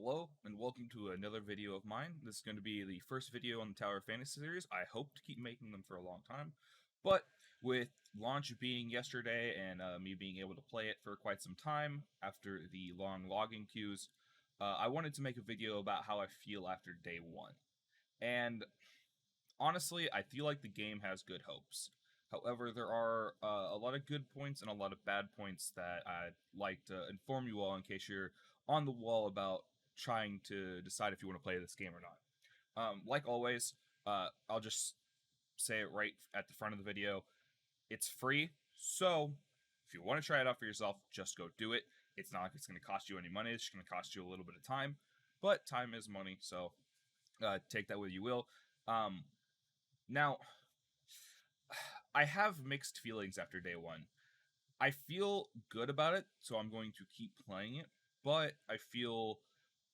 Hello and welcome to another video of mine. This is going to be the first video on the Tower of Fantasy series. I hope to keep making them for a long time, but with launch being yesterday and me being able to play it for quite some time after the long logging queues, I wanted to make a video about how I feel after day one. And honestly, I feel like the game has good hopes. However, there are a lot of good points and a lot of bad points that I'd like to inform you all in case you're on the wall about trying to decide if you want to play this game or not. Like always, I'll just say it right at the front of the video. It's free, so if you want to try it out for yourself, just go do it. It's not like it's going to cost you any money. It's just going to cost you a little bit of time, but time is money, so take that with you will. Now, I have mixed feelings after day one. I feel good about it, so I'm going to keep playing it, but I feel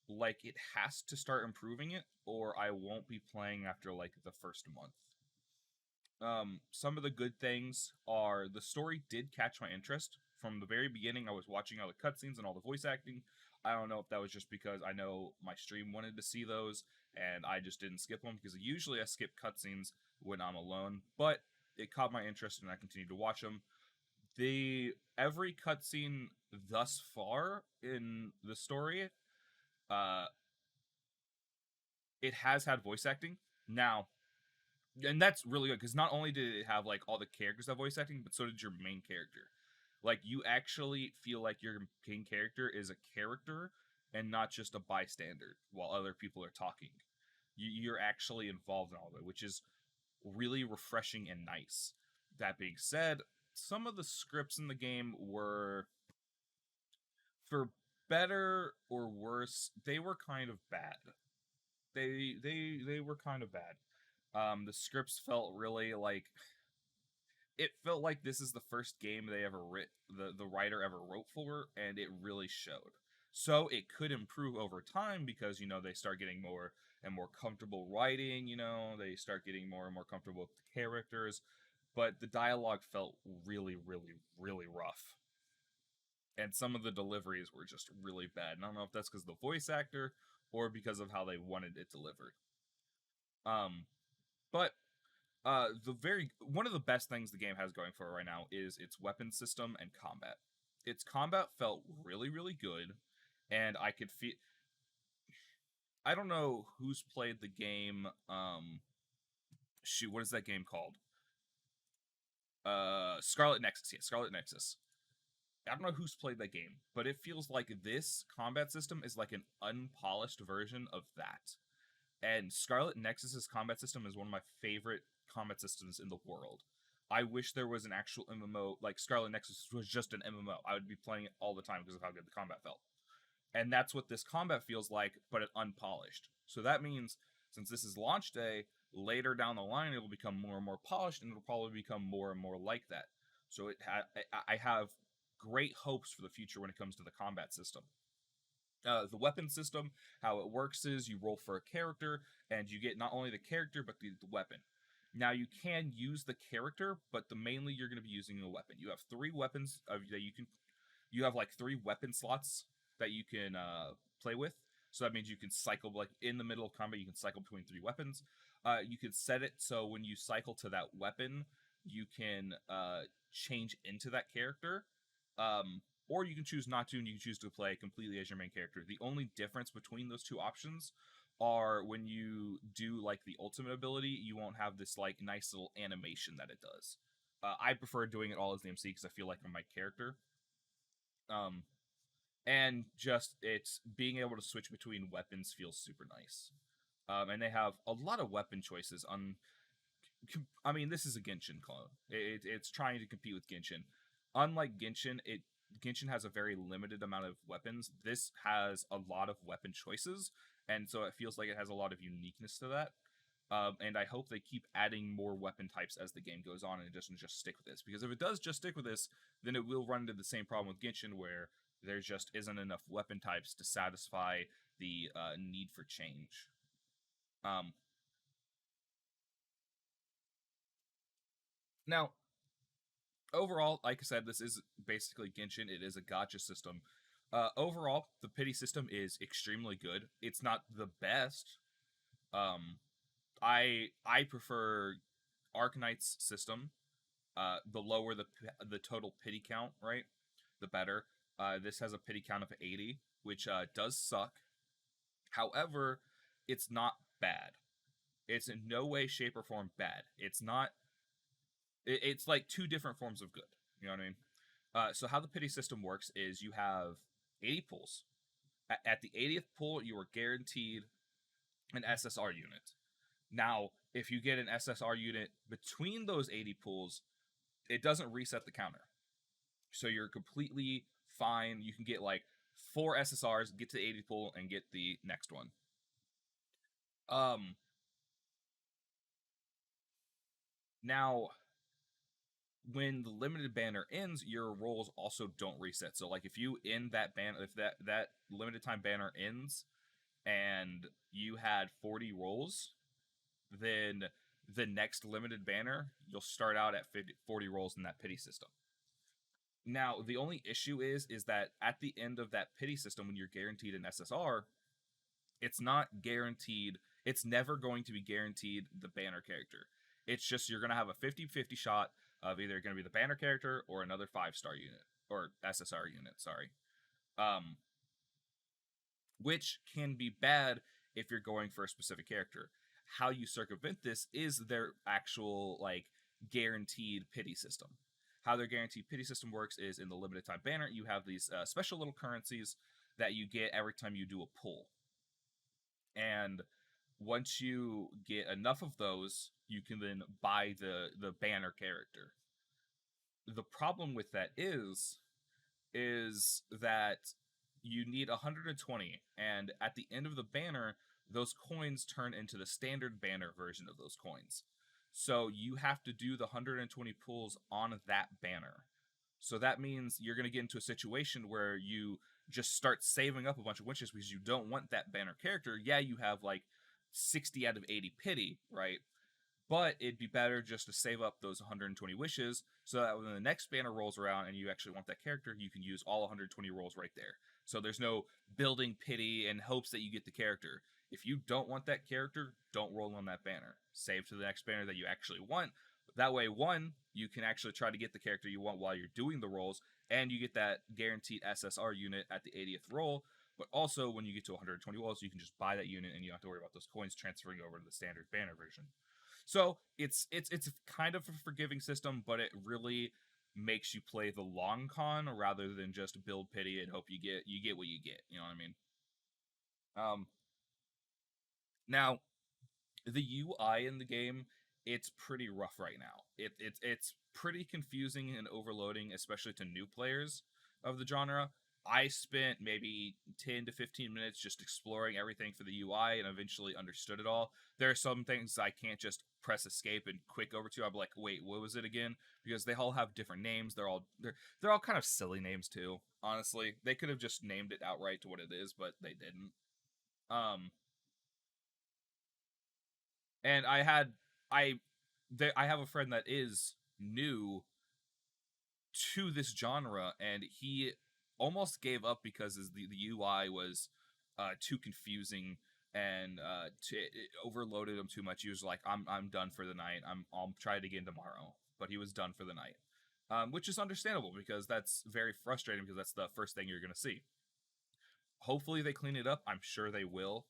like it has to start improving it, or I won't be playing after like the first month. Some of the good things are the story did catch my interest. From the very beginning, I was watching all the cutscenes and all the voice acting. I don't know if that was just because I know my stream wanted to see those, and I just didn't skip them, because usually I skip cutscenes when I'm alone, but it caught my interest and I continued to watch them. Every cutscene thus far in the story, uh, it has had voice acting. Now, and that's really good because not only did it have like all the characters have voice acting, but so did your main character. Like you actually feel like your main character is a character and not just a bystander while other people are talking. You're actually involved in all of it, which is really refreshing and nice. That being said, some of the scripts in the game were, for better or worse, they were kind of bad. They were kind of bad. The scripts felt really like, it felt like this is the first game they ever writ the writer ever wrote for, and it really showed. So it could improve over time because they start getting more and more comfortable writing. They start getting more and more comfortable with the characters, but the dialogue felt really, really, really rough. And some of the deliveries were just really bad. And I don't know if that's because of the voice actor or because of how they wanted it delivered. But the very one of the best things the game has going for it right now is its weapon system and combat. Its combat felt really, really good, and I could feel. I don't know who's played the game. Shoot, what is that game called? Scarlet Nexus. Yeah, Scarlet Nexus. I don't know who's played that game, but it feels like this combat system is like an unpolished version of that. And Scarlet Nexus's combat system is one of my favorite combat systems in the world. I wish there was an actual MMO, like Scarlet Nexus was just an MMO. I would be playing it all the time because of how good the combat felt. And that's what this combat feels like, but it's unpolished. So that means, since this is launch day, later down the line it will become more and more polished, and it'll probably become more and more like that. So I have great hopes for the future when it comes to the combat system. The weapon system, how it works is you roll for a character, and you get not only the character, but the weapon. Now, you can use the character, but mainly you're going to be using a weapon. You have three weapons that you can. You have like three weapon slots that you can play with. So that means you can cycle, like in the middle of combat, you can cycle between three weapons. You can set it so when you cycle to that weapon, you can change into that character. Or you can choose not to, and you can choose to play completely as your main character. The only difference between those two options are when you do like the ultimate ability, you won't have this like nice little animation that it does. I prefer doing it all as the MC because I feel like I'm my character. Um, and just it's being able to switch between weapons feels super nice. And they have a lot of weapon choices on. I mean, this is a Genshin clone. It's trying to compete with Genshin. Unlike Genshin, Genshin has a very limited amount of weapons. This has a lot of weapon choices, and so it feels like it has a lot of uniqueness to that. And I hope they keep adding more weapon types as the game goes on, and it doesn't just stick with this. Because if it does just stick with this, then it will run into the same problem with Genshin, where there just isn't enough weapon types to satisfy the need for change. Um, Now, overall, like I said, this is basically Genshin. It is a gacha system. Overall, the pity system is extremely good. It's not the best. Um, I prefer Arknight's system. The lower the total pity count, right, the better. This has a pity count of 80, which does suck. However, it's not bad. It's in no way, shape, or form bad. It's not. It's like two different forms of good. You know what I mean? So how the pity system works is you have 80 pulls. At the 80th pull, you are guaranteed an SSR unit. Now, if you get an SSR unit between those 80 pulls, it doesn't reset the counter. So you're completely fine. You can get like 4 SSRs, get to the 80 pull, and get the next one. Um, Now, when the limited banner ends, your rolls also don't reset. So like if you end that ban, if that limited time banner ends, and you had 40 rolls, then the next limited banner you'll start out at 40 rolls in that pity system. Now the only issue is that at the end of that pity system, when you're guaranteed an SSR, it's not guaranteed. It's never going to be guaranteed the banner character. It's just you're going to have a 50-50 shot of either going to be the banner character or another 5-star unit or SSR unit. Sorry, um, which can be bad if you're going for a specific character. How you circumvent this is their actual like guaranteed pity system. How their guaranteed pity system works is in the limited time banner, you have these special little currencies that you get every time you do a pull. And once you get enough of those, you can then buy the banner character. The problem with that is that you need 120, and at the end of the banner, those coins turn into the standard banner version of those coins. So you have to do the 120 pulls on that banner. So that means you're going to get into a situation where you just start saving up a bunch of wishes because you don't want that banner character. Yeah, you have like 60 out of 80 pity, right? But it'd be better just to save up those 120 wishes so that when the next banner rolls around and you actually want that character, you can use all 120 rolls right there. So there's no building pity and hopes that you get the character. If you don't want that character, don't roll on that banner. Save to the next banner that you actually want. That way, one, you can actually try to get the character you want while you're doing the rolls, and you get that guaranteed SSR unit at the 80th roll. But also, when you get to 120 rolls, you can just buy that unit and you don't have to worry about those coins transferring over to the standard banner version. So it's kind of a forgiving system, but it really makes you play the long con rather than just build pity and hope you get what you get. You know what I mean? Um, Now the UI in the game, it's pretty rough right now. It's pretty confusing and overloading, especially to new players of the genre. I spent maybe 10 to 15 minutes just exploring everything for the UI and eventually understood it all. There are some things I can't just press escape and quick over to. I'm like, wait, what was it again? Because they all have different names. They're all kind of silly names too. Honestly, they could have just named it outright to what it is, but they didn't. Um, and I I have a friend that is new to this genre, and he almost gave up because the UI was too confusing and it overloaded him too much. He was like, I'm done for the night. I'll try it again tomorrow. But he was done for the night, which is understandable because that's very frustrating because that's the first thing you're gonna see. Hopefully they clean it up. I'm sure they will.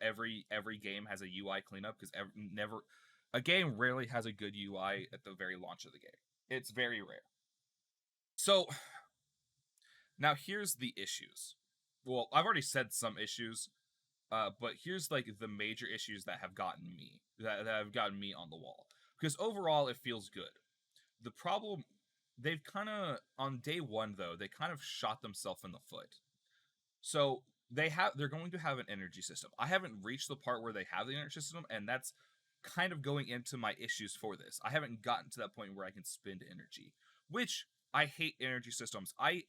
Every game has a UI cleanup because never a game rarely has a good UI at the very launch of the game. It's very rare. So now here's the issues. Well, I've already said some issues, but here's like the major issues that have gotten me that have gotten me on the wall. Because overall, it feels good. The problem they've kind of on day one though they kind of shot themselves in the foot. So they're going to have an energy system. I haven't reached the part where they have the energy system, and that's kind of going into my issues for this. I haven't gotten to that point where I can spend energy, which I hate energy systems. I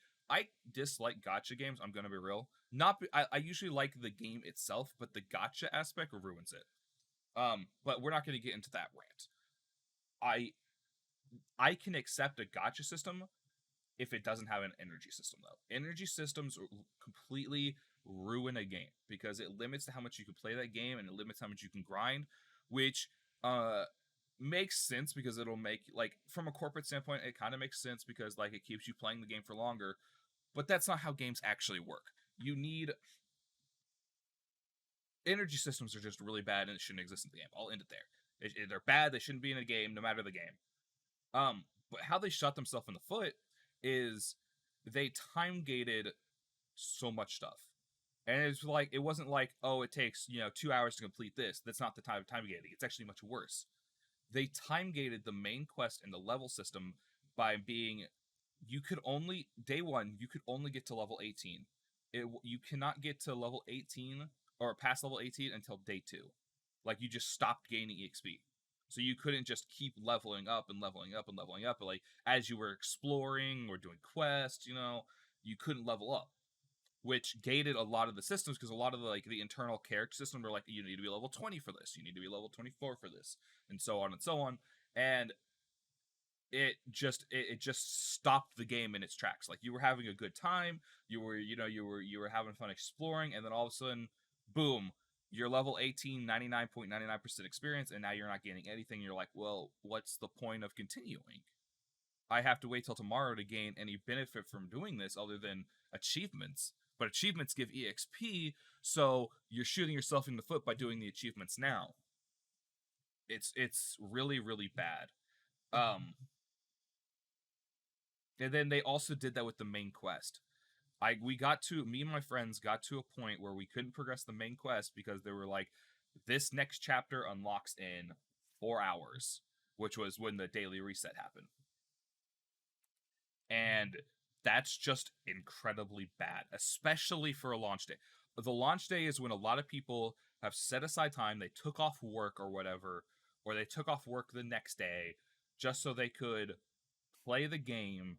dislike gotcha games. I'm gonna be real. Not I usually like the game itself, but the gotcha aspect ruins it. But we're not gonna get into that rant. I I can accept a gotcha system if it doesn't have an energy system, though. Energy systems completely ruin a game because it limits how much you can play that game and it limits how much you can grind, which uh makes sense because it'll make, like, from a corporate standpoint, it kind of makes sense because, like, it keeps you playing the game for longer, but that's not how games actually work. You need energy systems are just really bad and it shouldn't exist in the game. I'll end it there. They're bad. They shouldn't be in a game, no matter the game. But how they shot themselves in the foot is they time gated so much stuff. And it's like, it wasn't like, oh, it takes 2 hours to complete this. That's not the time gating. It's actually much worse. They time gated the main quest and the level system by being, you could only, day one, you could only get to level 18. You cannot get to level 18 or past level 18 until day 2. Like, you just stopped gaining EXP. So you couldn't just keep leveling up and leveling up and leveling up. But, like, as you were exploring or doing quests, you couldn't level up, which gated a lot of the systems because a lot of the internal character system were like, you need to be level 20 for this, you need to be level 24 for this, and so on and so on. And it just stopped the game in its tracks. Like, you were having a good time, you were having fun exploring, and then all of a sudden, boom, you're level 18, 99.99% experience, and now you're not gaining anything. You're like, well, what's the point of continuing? I have to wait till tomorrow to gain any benefit from doing this other than achievements. But achievements give EXP, so you're shooting yourself in the foot by doing the achievements now. It's really, really bad. And then they also did that with the main quest. Me and my friends got to a point where we couldn't progress the main quest because they were like, this next chapter unlocks in 4 hours, which was when the daily reset happened. And that's just incredibly bad, especially for a launch day. The launch day is when a lot of people have set aside time, they took off work or whatever, or they took off work the next day just so they could play the game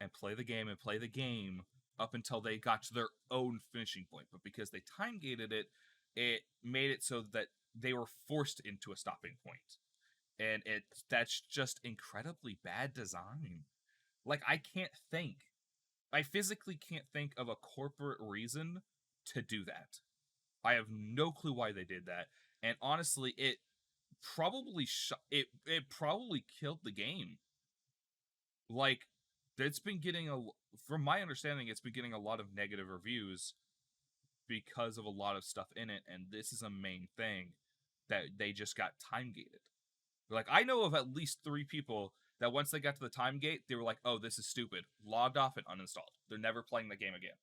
and play the game and play the game up until they got to their own finishing point. But because they time gated it, it made it so that they were forced into a stopping point. And that's just incredibly bad design. Like, I physically can't think of a corporate reason to do that. I have no clue why they did that. And honestly, it probably killed the game. Like, it's been getting from my understanding, it's been getting a lot of negative reviews because of a lot of stuff in it, and this is a main thing that they just got time gated. Like, I know of at least 3 people that once they got to the time gate, they were like, oh, this is stupid, logged off and uninstalled. They're never playing the game again.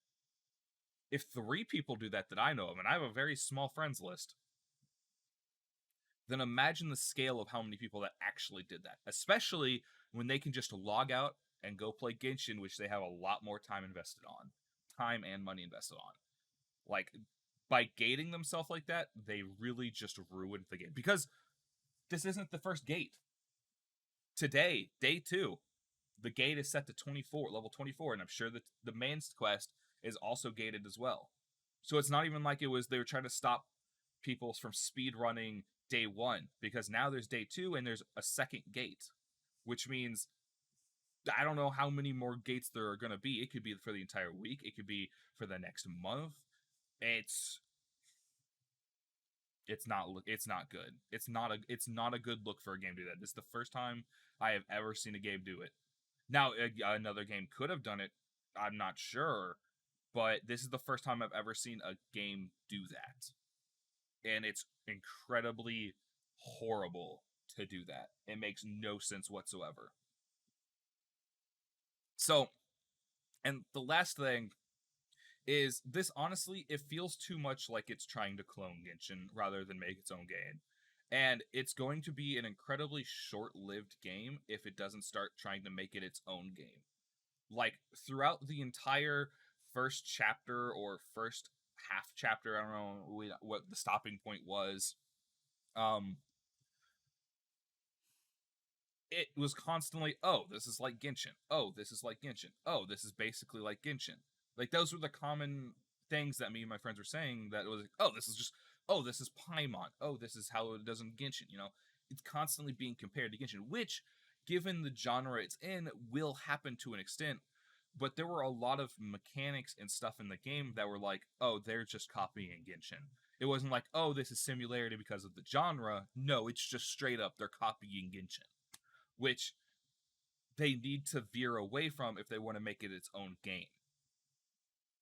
If 3 people do that I know of, and I have a very small friends list, then imagine the scale of how many people that actually did that, especially when they can just log out and go play Genshin, which they have a lot more time and money invested on. Like, by gating themselves like that, they really just ruined the game. Because this isn't the first gate. Today, day 2, the gate is set to level 24, and I'm sure that the main quest is also gated as well. So it's not even like they were trying to stop people from speed running day 1, because now there's day 2 and there's a second gate, which means I don't know how many more gates there are going to be. It could be for the entire week. It could be for the next month. It's not good. It's not a good look for a game to do that. This is the first time I have ever seen a game do it. Now, another game could have done it. I'm not sure, but this is the first time I've ever seen a game do that. And it's incredibly horrible to do that. It makes no sense whatsoever. So, and the last thing is this, honestly, it feels too much like it's trying to clone Genshin rather than make its own game. And it's going to be an incredibly short-lived game if it doesn't start trying to make it its own game. Like, throughout the entire first chapter or first half chapter, I don't know what the stopping point was, it was constantly, oh, this is like Genshin. Oh, this is like Genshin. Oh, this is basically like Genshin. Like, those were the common things that me and my friends were saying, that it was like, oh, this is Paimon. Oh, this is how it does in Genshin, It's constantly being compared to Genshin, which given the genre it's in, will happen to an extent. But there were a lot of mechanics and stuff in the game that were like, oh, they're just copying Genshin. It wasn't like, oh, this is similarity because of the genre. No, it's just straight up they're copying Genshin, which they need to veer away from if they want to make it its own game.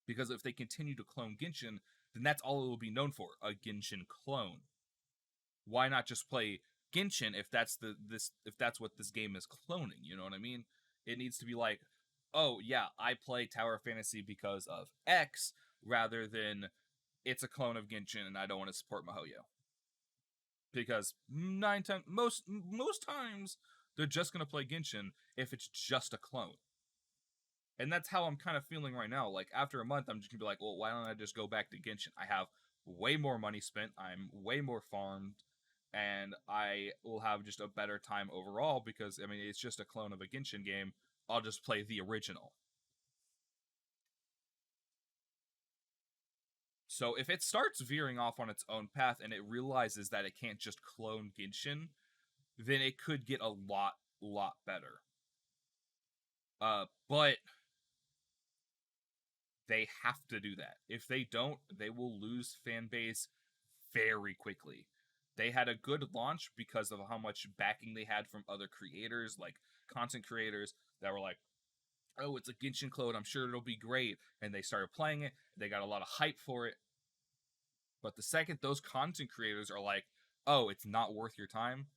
Because if they continue to clone Genshin, then that's all it will be known for, a Genshin clone. Why not just play Genshin if that's what this game is cloning, you know what I mean? It needs to be like, oh yeah, I play Tower Fantasy because of X, rather than it's a clone of Genshin and I don't want to support Mihoyo. Because most times they're just gonna play Genshin if it's just a clone. And that's how I'm kind of feeling right now. Like, after a month, I'm just gonna be like, well, why don't I just go back to Genshin? I have way more money spent, I'm way more farmed, and I will have just a better time overall because, I mean, it's just a clone of a Genshin game. I'll just play the original. So if it starts veering off on its own path and it realizes that it can't just clone Genshin, then it could get a lot better. But they have to do that. If they don't, they will lose fan base very quickly. They had a good launch because of how much backing they had from other creators, like content creators that were like, oh, it's a Genshin clone, I'm sure it'll be great. And they started playing it, they got a lot of hype for it. But the second those content creators are like, oh, it's not worth your time,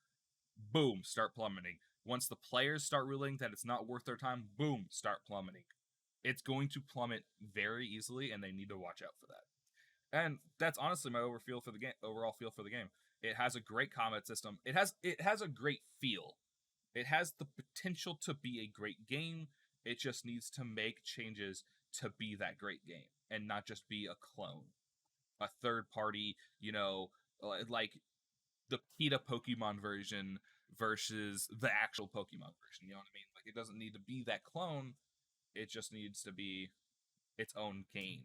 boom, start plummeting. Once the players start realizing that it's not worth their time, boom, start plummeting. It's going to plummet very easily, and they need to watch out for that. And that's honestly my overall feel for the game. It has a great combat system. It has a great feel. It has the potential to be a great game. It just needs to make changes to be that great game and not just be a clone, a third party. Like the PETA Pokemon version versus the actual Pokemon version. You know what I mean? Like, it doesn't need to be that clone. It just needs to be its own game.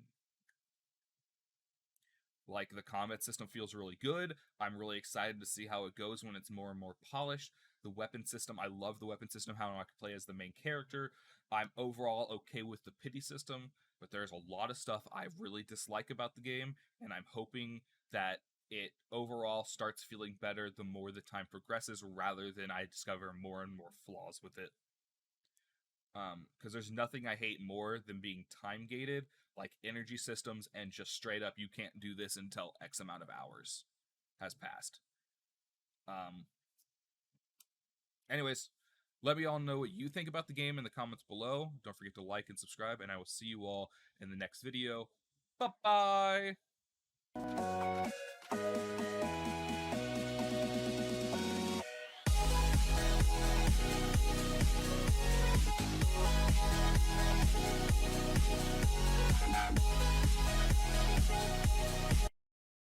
Like, the combat system feels really good. I'm really excited to see how it goes when it's more and more polished. The weapon system, I love the weapon system, how I can play as the main character. I'm overall okay with the pity system, but there's a lot of stuff I really dislike about the game, and I'm hoping that it overall starts feeling better the more the time progresses, rather than I discover more and more flaws with it. Because there's nothing I hate more than being time gated, like energy systems, and just straight up, you can't do this until X amount of hours has passed. Um, Anyways, let me all know what you think about the game in the comments below. Don't forget to like and subscribe, and I will see you all in the next video. Bye bye.